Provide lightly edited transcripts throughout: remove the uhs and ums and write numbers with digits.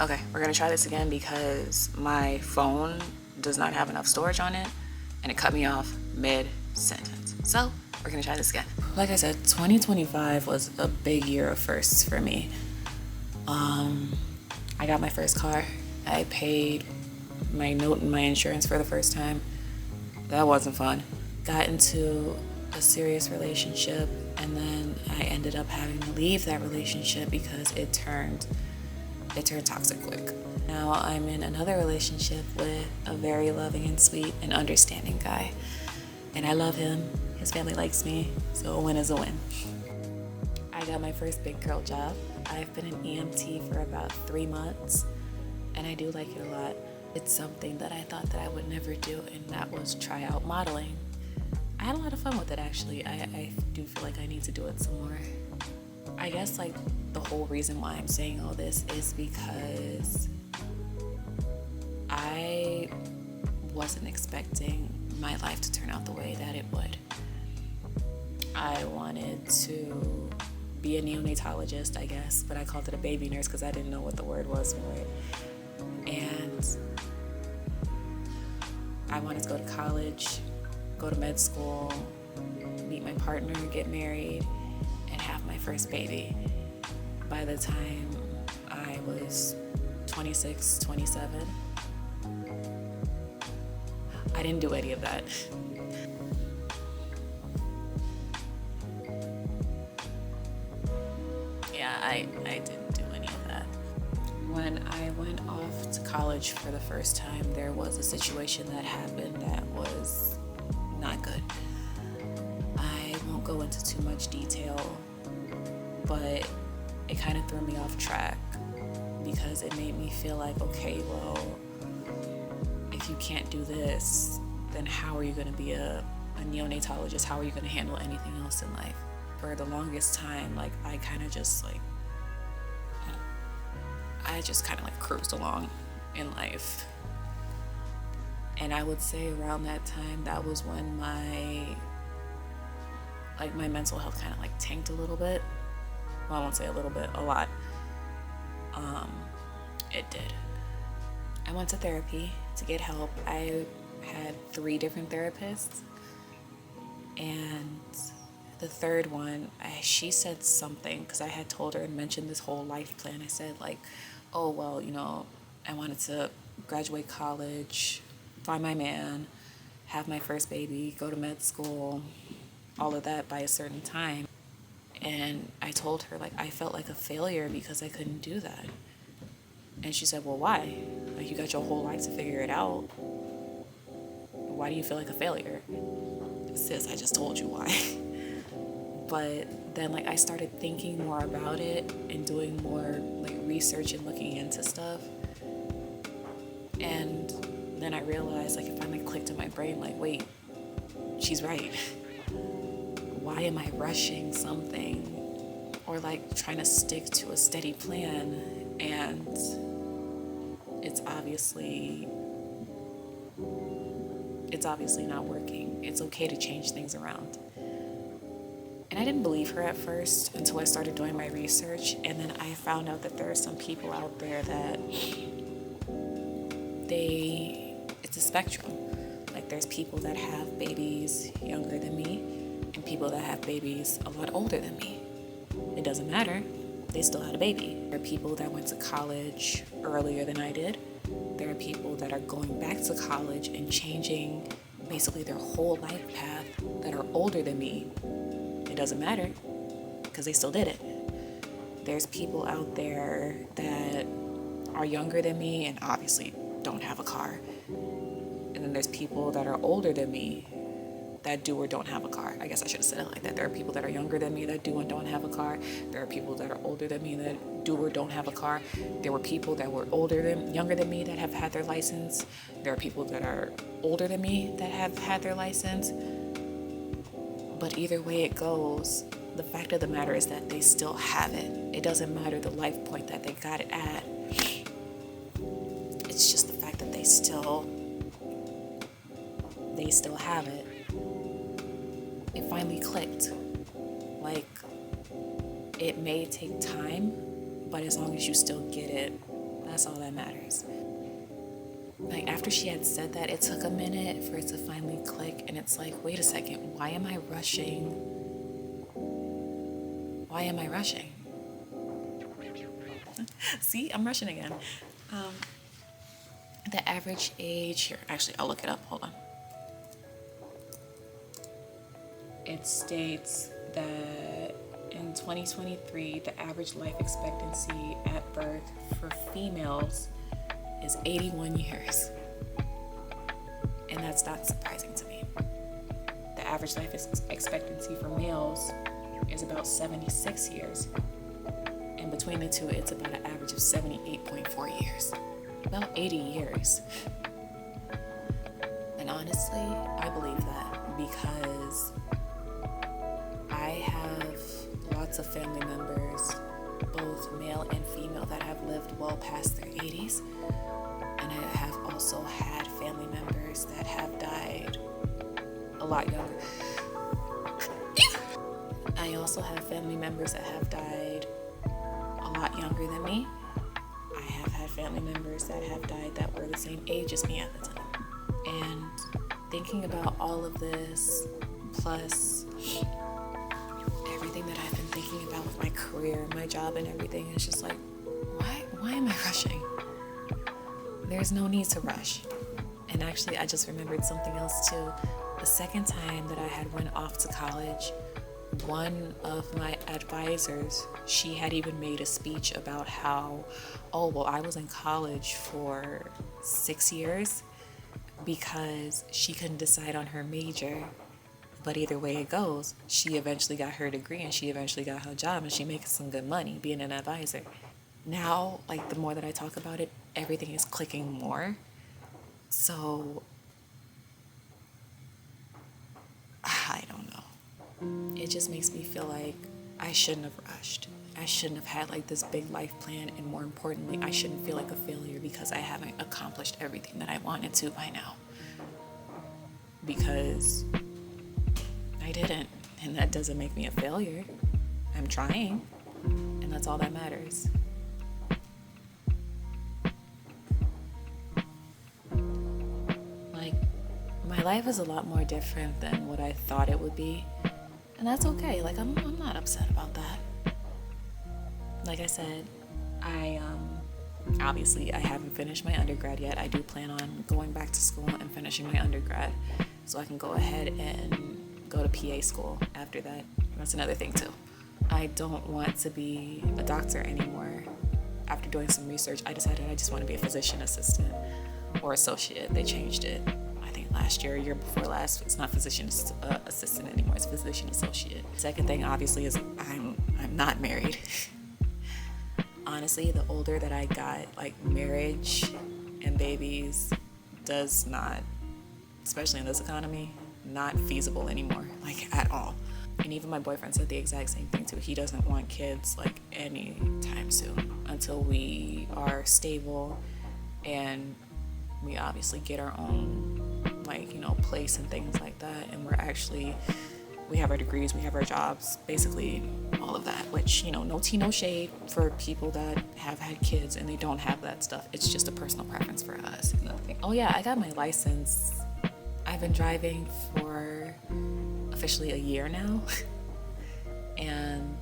Okay, we're gonna try this again because my phone does not have enough storage on it and it cut me off mid-sentence. So we're gonna try this again. Like I said, 2025 was a big year of firsts for me. I got my first car. I paid my note and my insurance for the first time. That wasn't fun. Got into a serious relationship, and then I ended up having to leave that relationship because it turned toxic quick. Now I'm in another relationship with a very loving and sweet and understanding guy. And I love him. His family likes me, so a win is a win. I got my first big girl job. I've been an EMT for about 3 months, and I do like it a lot. It's something that I thought that I would never do, and that was try out modeling. I had a lot of fun with it, actually. I do feel like I need to do it some more. I guess like the whole reason why I'm saying all this is because I wasn't expecting my life to turn out the way that it would. I wanted to be a neonatologist, I guess, but I called it a baby nurse because I didn't know what the word was for it. And I wanted to go to college, go to med school, meet my partner, get married, and have my first baby. By the time I was 26, 27, I didn't do any of that. Yeah, I didn't do any of that. When I went off to college for the first time, there was a situation that happened that was not good. I won't go into too much detail, but it kind of threw me off track because it made me feel like, okay, well, if you can't do this, then how are you going to be a neonatologist? How are you going to handle anything else in life? For the longest time, like, I just kind of cruised along in life. And I would say around that time, that was when my mental health kind of tanked a little bit. Well, I won't say a little bit, a lot. It did. I went to therapy to get help. I had 3 different therapists, and the third one, she said something, because I had told her and mentioned this whole life plan. I said oh, well, I wanted to graduate college, find my man, have my first baby, go to med school, all of that by a certain time. And I told her I felt like a failure because I couldn't do that. And she said, well, why? You got your whole life to figure it out. Why do you feel like a failure? Sis, I just told you why. But then I started thinking more about it and doing more research and looking into stuff. And then I realized it finally clicked in my brain wait, she's right. Why am I rushing something or trying to stick to a steady plan and it's obviously not working? It's okay to change things around. And I didn't believe her at first until I started doing my research, and then I found out that there are some people out there that it's a spectrum. There's people that have babies younger than me and people that have babies a lot older than me. It doesn't matter. They still had a baby. There are people that went to college earlier than I did. There are people that are going back to college and changing basically their whole life path that are older than me. It doesn't matter because they still did it. There's people out there that are younger than me and obviously don't have a car. And then there's people that are older than me that do or don't have a car. I guess I should have said it like that. There are people that are younger than me that do and don't have a car. There are people that are older than me that do or don't have a car. There were people that were younger than me that have had their license. There are people that are older than me that have had their license. But either way it goes, the fact of the matter is that they still have it. It doesn't matter the life point that they got it at. It's just the fact that they still have it. It finally clicked. It may take time, but as long as you still get it, That's all that matters. Like, after she had said that, it took a minute for it to finally click, and it's like, wait a second, why am I rushing? Why am I rushing? See, I'm rushing again. The average age here, actually, I'll look it up, hold on. It states that in 2023, the average life expectancy at birth for females is 81 years. And that's not surprising to me. The average life expectancy for males is about 76 years. And between the two, it's about an average of 78.4 years. About 80 years. And honestly, I believe that because I have lots of family members, both male and female, that have lived well past their 80s. And I have also had family members that have died a lot younger. I also have family members that have died a lot younger than me. I have had family members that have died that were the same age as me at the time. And thinking about all of this, plus everything that I've been thinking about with my career, my job, and everything, it's just like, why am I rushing? There's no need to rush. And actually, I just remembered something else too. The second time that I had went off to college, one of my advisors, she had even made a speech about how, I was in college for 6 years because she couldn't decide on her major. But either way it goes, she eventually got her degree and she eventually got her job and she making some good money being an advisor. Now, like, the more that I talk about it, everything is clicking more. So, I don't know. It just makes me feel like I shouldn't have rushed. I shouldn't have had like this big life plan, and more importantly, I shouldn't feel like a failure because I haven't accomplished everything that I wanted to by now. Because I didn't, and that doesn't make me a failure. I'm trying, and that's all that matters. Like, my life is a lot more different than what I thought it would be, and that's okay. Like, I'm not upset about that. Like I said, obviously I haven't finished my undergrad yet. I do plan on going back to school and finishing my undergrad so I can go ahead and go to PA school after that. That's another thing too. I don't want to be a doctor anymore. After doing some research, I decided I just want to be a physician assistant or associate. They changed it, I think last year, year before last. It's not physician assistant anymore, it's physician associate. Second thing, obviously, is I'm not married. Honestly, the older that I got, like, marriage and babies does not, especially in this economy, not feasible anymore, like, at all. And even my boyfriend said the exact same thing too. He doesn't want kids, like, anytime soon until we are stable and we obviously get our own, like, place and things like that, and we have our degrees, we have our jobs, basically all of that, which, no tea, no shade for people that have had kids and they don't have that stuff. It's just a personal preference for us. Oh yeah, I got my license. I've been driving for officially a year now, and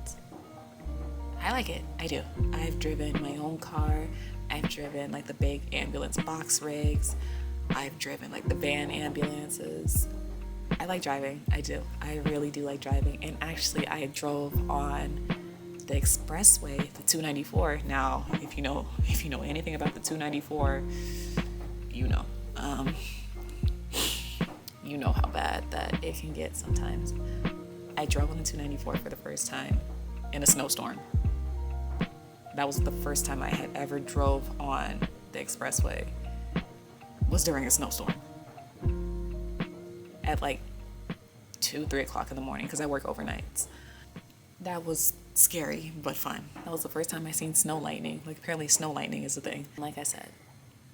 I like it. I do. I've driven my own car. I've driven, like, the big ambulance box rigs. I've driven, like, the van ambulances. I like driving. I do. I really do like driving. And actually, I drove on the expressway, the 294. Now, if you know anything about the 294, you know how bad that it can get sometimes. I drove on the 294 for the first time in a snowstorm. That was the first time I had ever drove on the expressway, was during a snowstorm. At like 2-3 o'clock in the morning, because I work overnights. That was scary but fun. That was the first time I seen snow lightning. Like, apparently snow lightning is a thing. Like I said,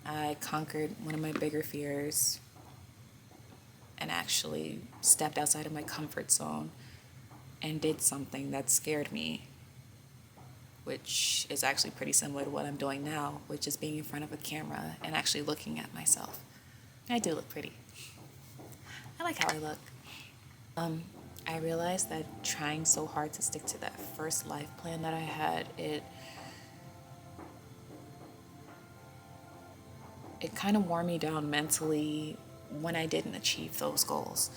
I conquered one of my bigger fears and actually stepped outside of my comfort zone and did something that scared me which is actually pretty similar to what I'm doing now, which is being in front of a camera and actually looking at myself. I do look pretty. I like how I look. I realized that trying so hard to stick to that first life plan that I had, it kind of wore me down mentally when I didn't achieve those goals.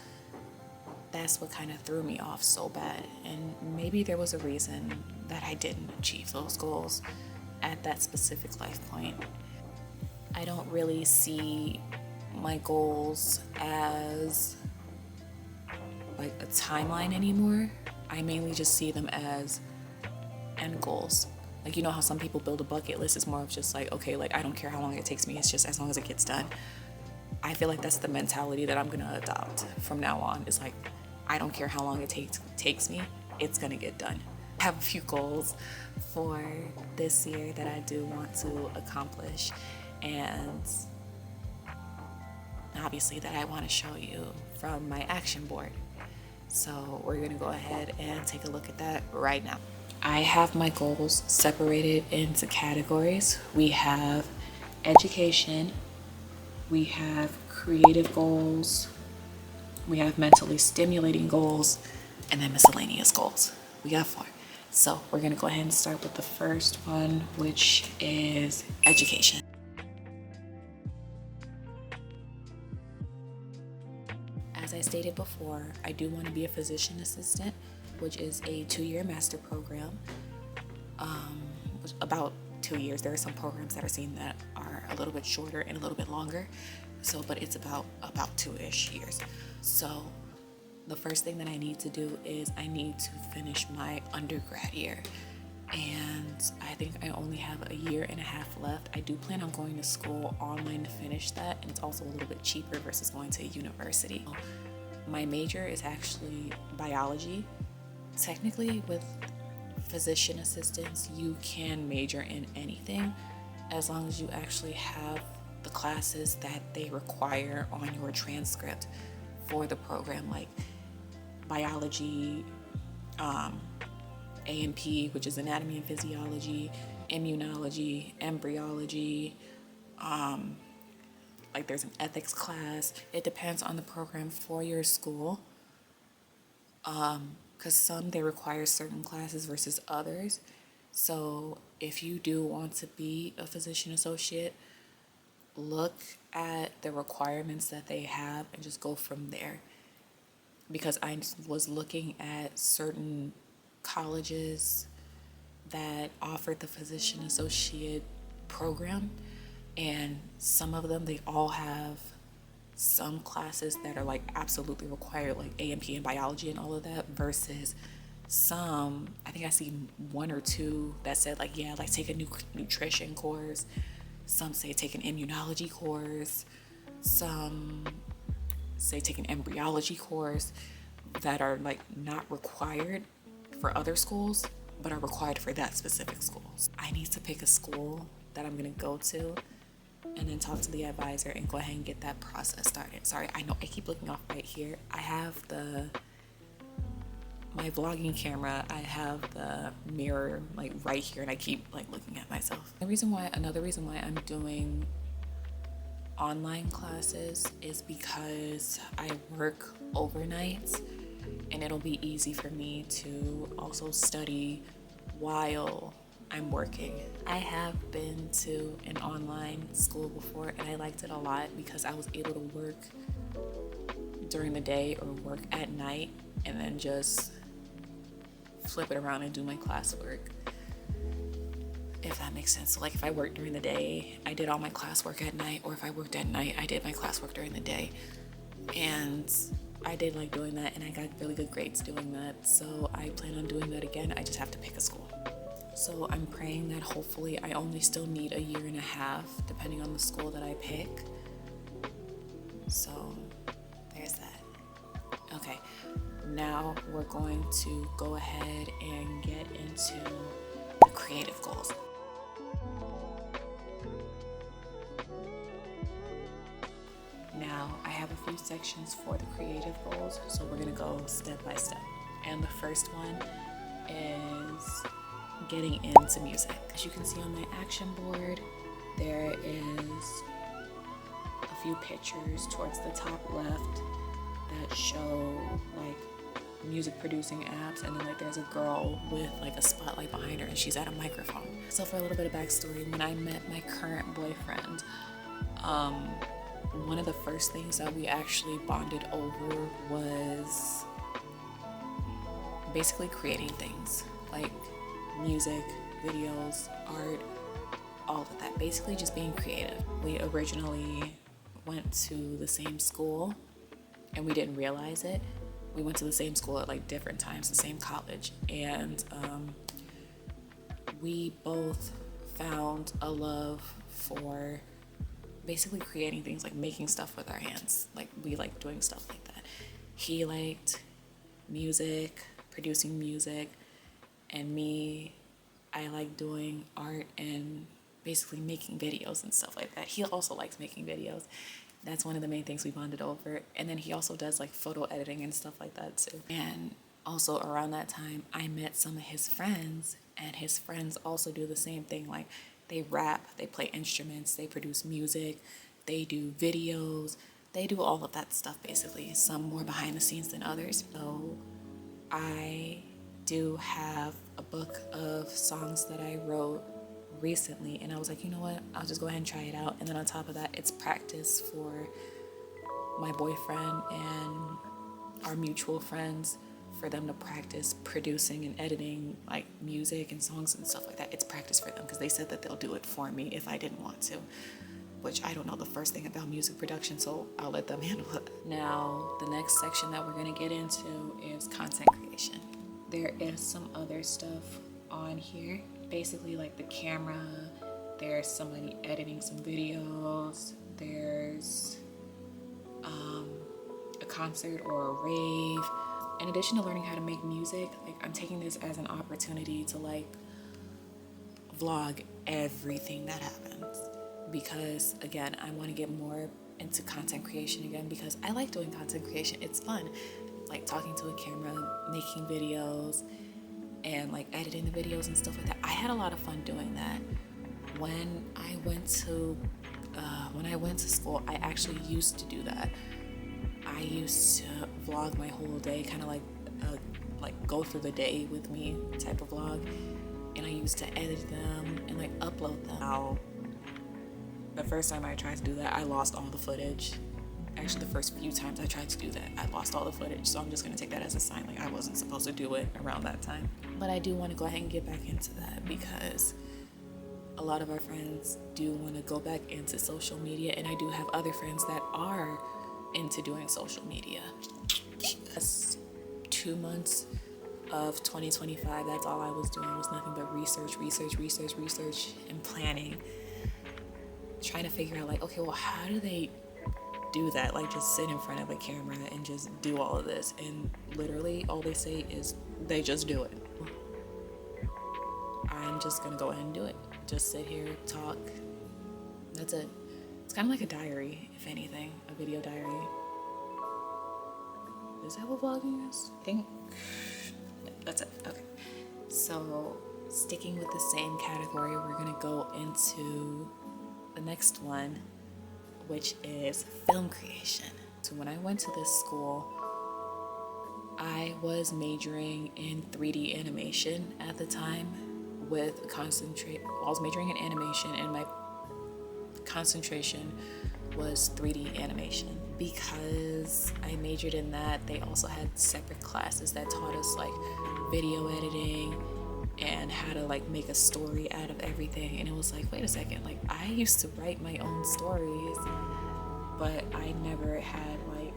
That's what kind of threw me off so bad. And maybe there was a reason that I didn't achieve those goals at that specific life point. I don't really see my goals as like a timeline anymore. I mainly just see them as end goals. Like, you know how some people build a bucket list? It's more of just like, okay, like I don't care how long it takes me, it's just as long as it gets done. I feel like that's the mentality that I'm gonna adopt from now on. It's like, I don't care how long it takes me, it's gonna get done. I have a few goals for this year that I do want to accomplish, and obviously that I want to show you from my action board. So we're gonna go ahead and take a look at that right now. I have my goals separated into categories. We have education, we have creative goals, we have mentally stimulating goals, and then miscellaneous goals. We got 4. So we're gonna go ahead and start with the first one, which is education. As I stated before, I do want to be a physician assistant, which is a 2-year master program. About 2 years. There are some programs that are seen that are a little bit shorter and a little bit longer. So, but it's about 2-ish years. So the first thing that I need to do is I need to finish my undergrad year. And I think I only have a year and a half left. I do plan on going to school online to finish that, and it's also a little bit cheaper versus going to a university. My major is actually biology. Technically, with physician assistants, you can major in anything as long as you actually have the classes that they require on your transcript for the program, like biology, A&P, which is anatomy and physiology, immunology, embryology, like there's an ethics class. It depends on the program for your school, because some they require certain classes versus others. So if you do want to be a physician associate, look at the requirements that they have and just go from there. Because I was looking at certain colleges that offered the physician associate program, and some of them, they all have some classes that are like absolutely required, like A&P and biology and all of that, versus some, I think I see 1 or 2 that said like, yeah, like take a nutrition course. Some say take an immunology course. Some say take an embryology course, that are like not required for other schools, but are required for that specific school. I need to pick a school that I'm gonna go to and then talk to the advisor and go ahead and get that process started. Sorry, I know I keep looking off right here. I have my vlogging camera, I have the mirror like right here, and I keep like looking at myself. Another reason why I'm doing online classes is because I work overnights, and it'll be easy for me to also study while I'm working. I have been to an online school before, and I liked it a lot because I was able to work during the day or work at night and then just flip it around and do my classwork, if that makes sense. So like if I worked during the day, I did all my classwork at night, or if I worked at night, I did my classwork during the day. And I did like doing that, and I got really good grades doing that. So I plan on doing that again. I just have to pick a school. So I'm praying that hopefully I only still need a year and a half, depending on the school that I pick. So there's that. Okay, now we're going to go ahead and get into the creative goals. Now, I have a few sections for the creative goals, so we're gonna go step by step. And the first one is getting into music. As you can see on my action board, there is a few pictures towards the top left that show like music producing apps, and then like there's a girl with like a spotlight behind her and she's at a microphone. So for a little bit of backstory, when I met my current boyfriend, one of the first things that we actually bonded over was basically creating things like music, videos, art, all of that. Basically just being creative. We originally went to the same school and we didn't realize it. We went to the same school at like different times, the same college, and we both found a love for basically creating things, like making stuff with our hands. Like we like doing stuff like that. He liked music, producing music, and me, I like doing art and basically making videos and stuff like that. He also likes making videos. That's one of the main things we bonded over. And then he also does like photo editing and stuff like that too. And also around that time, I met some of his friends, and his friends also do the same thing. Like they rap, they play instruments, they produce music, they do videos, they do all of that stuff basically. Some more behind the scenes than others. So I do have a book of songs that I wrote recently, and I was like, you know what, I'll just go ahead and try it out. And then on top of that, it's practice for my boyfriend and our mutual friends, for them to practice producing and editing like music and songs and stuff like that. It's practice for them because they said that they'll do it for me if I didn't want to, which I don't know the first thing about music production, so I'll let them handle it. Now, the next section that we're going to get into is content creation. There is some other stuff on here, basically like the camera, there's somebody editing some videos, there's a concert or a rave. In addition to learning how to make music, like I'm taking this as an opportunity to like vlog everything that happens, because again, I want to get more into content creation again, because I like doing content creation. It's fun, like talking to a camera, making videos, and like editing the videos and stuff like that. I had a lot of fun doing that. When I went to school, I actually used to do that. I used to vlog my whole day, kind of like go through the day with me type of vlog, and I used to edit them and like upload them. Now, the first time I tried to do that, I lost all the footage. Actually, the first few times I tried to do that, I lost all the footage. So I'm just gonna take that as a sign, like I wasn't supposed to do it around that time. But I do want to go ahead and get back into that, because a lot of our friends do want to go back into social media, and I do have other friends that are into doing social media. That's 2 months of 2025. That's all I was doing, was nothing but research, and planning. Trying to figure out like, okay, well, how do they do that? Like just sit in front of a camera and just do all of this, and literally all they say is they just do it. I'm just gonna go ahead and do it. Just sit here, talk. That's it. It's kind of like a diary, if anything, a video diary. Is that what vlogging is? I think that's it. Okay. So sticking with the same category, we're gonna go into the next one, which is film creation. So when I went to this school, I was majoring in 3D animation at the time, with I was majoring in animation, and my concentration was 3D animation. Because I majored in that, they also had separate classes that taught us like video editing and how to like make a story out of everything. And it was like, wait a second, like I used to write my own stories, but I never had like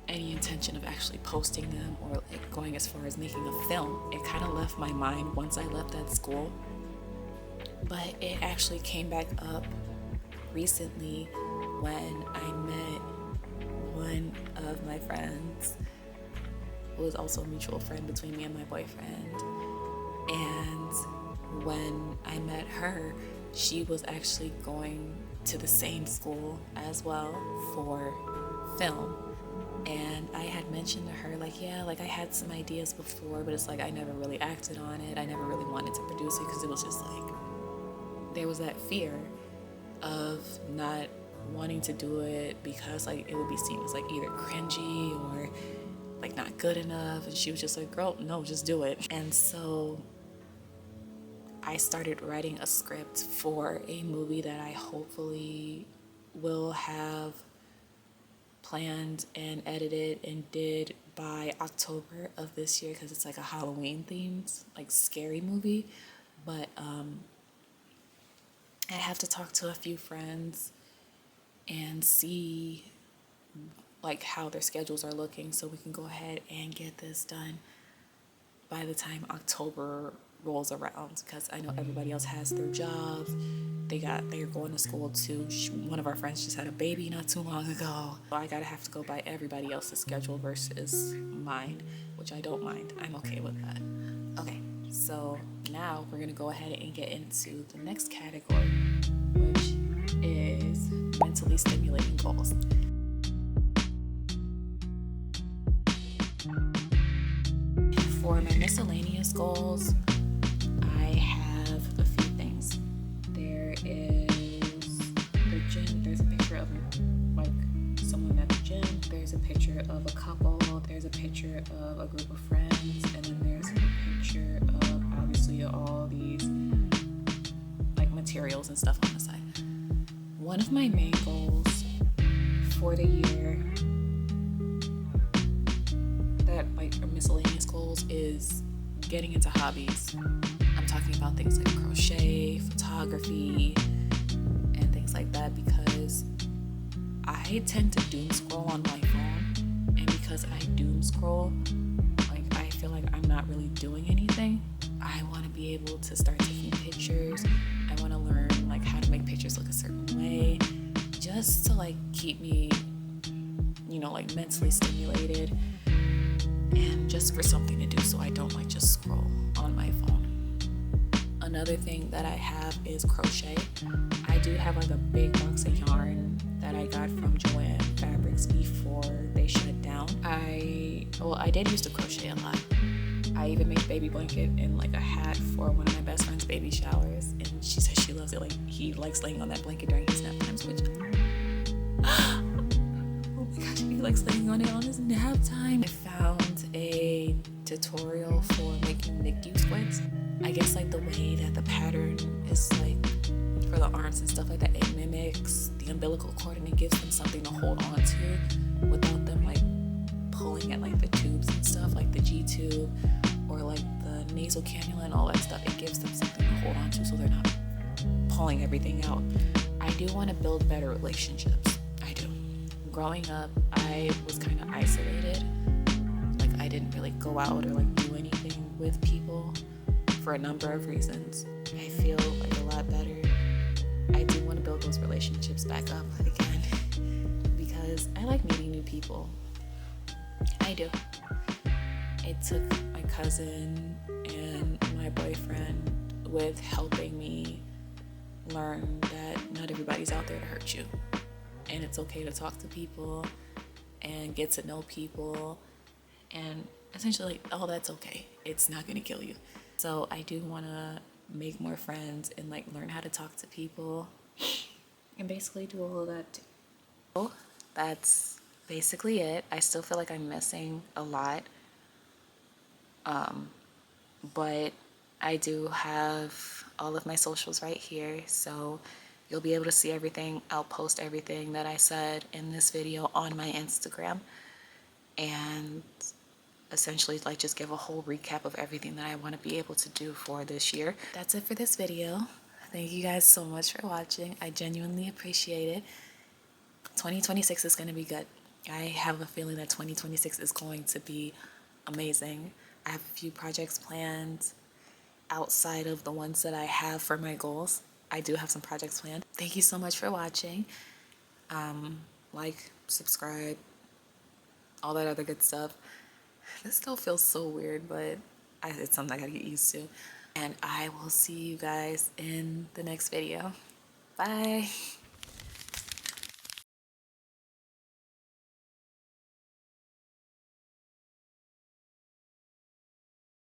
any intention of actually posting them or like going as far as making a film. It kind of left my mind once I left that school, but it actually came back up recently when I met one of my friends, who was also a mutual friend between me and my boyfriend. And when I met her, she was actually going to the same school as well for film. And I had mentioned to her, like, yeah, like I had some ideas before, but it's like I never really acted on it. I never really wanted to produce it because it was just like, there was that fear of not wanting to do it because like it would be seen as like either cringy or like not good enough. And she was just like, girl, no, just do it. And so I started writing a script for a movie that I hopefully will have planned and edited and did by October of this year, because it's like a Halloween themed, like scary movie. But I have to talk to a few friends and see like how their schedules are looking so we can go ahead and get this done by the time October rolls around, because I know everybody else has their jobs. They're going to school too. One of our friends just had a baby not too long ago. I gotta have to go by everybody else's schedule versus mine, which I don't mind. I'm okay with that. Okay, so now we're gonna go ahead and get into the next category, which is mentally stimulating goals. For my miscellaneous goals, I have a few things. There is the gym. There's a picture of like someone at the gym. There's a picture of a couple. There's a picture of a group of friends. And then there's a picture of obviously all these like materials and stuff on the side. One of my main goals for the year that like are miscellaneous goals is getting into hobbies. I'm talking about things like crochet, photography, and things like that, because I tend to doom scroll on my phone, and because I doom scroll, like I feel like I'm not really doing anything. I want to be able to start taking pictures. I want to learn like how to make pictures look a certain way, just to like keep me, you know, like mentally stimulated, and just for something to do so I don't like just scroll on my phone. Another thing that I have is crochet. I do have like a big box of yarn that I got from Joanne Fabrics before they shut down. I did used to crochet a lot. I even made a baby blanket and like a hat for one of my best friend's baby showers, and she says she loves it. Like he likes laying on that blanket during his nap times, which oh my gosh, he likes laying on it on his nap time. I found a tutorial for making NICU squids. I guess like the way that the pattern is like for the arms and stuff like that, it mimics the umbilical cord, and it gives them something to hold on to without them like pulling at like the tubes and stuff, like the G tube or like the nasal cannula and all that stuff. It gives them something to hold on to so they're not pulling everything out. I do want to build better relationships. I do. Growing up, I was kind of isolated. Like I didn't really go out or like do anything with people for a number of reasons. I feel like a lot better. I do want to build those relationships back up again because I like meeting new people. I do. It took my cousin and my boyfriend with helping me learn that not everybody's out there to hurt you, and it's okay to talk to people and get to know people, and essentially all that's okay. It's not gonna kill you. So I do want to make more friends and like learn how to talk to people and basically do all of that too. So that's basically it. I still feel like I'm missing a lot, but I do have all of my socials right here, so you'll be able to see everything. I'll post everything that I said in this video on my Instagram, and essentially like just give a whole recap of everything that I want to be able to do for this year. That's it for this video. Thank you guys so much for watching. I genuinely appreciate it. 2026 is going to be good. I have a feeling that 2026 is going to be amazing. I have a few projects planned outside of the ones that I have for my goals. I do have some projects planned. Thank you so much for watching. Like, subscribe, all that other good stuff. This still feels so weird, but it's something I gotta get used to. And I will see you guys in the next video. Bye.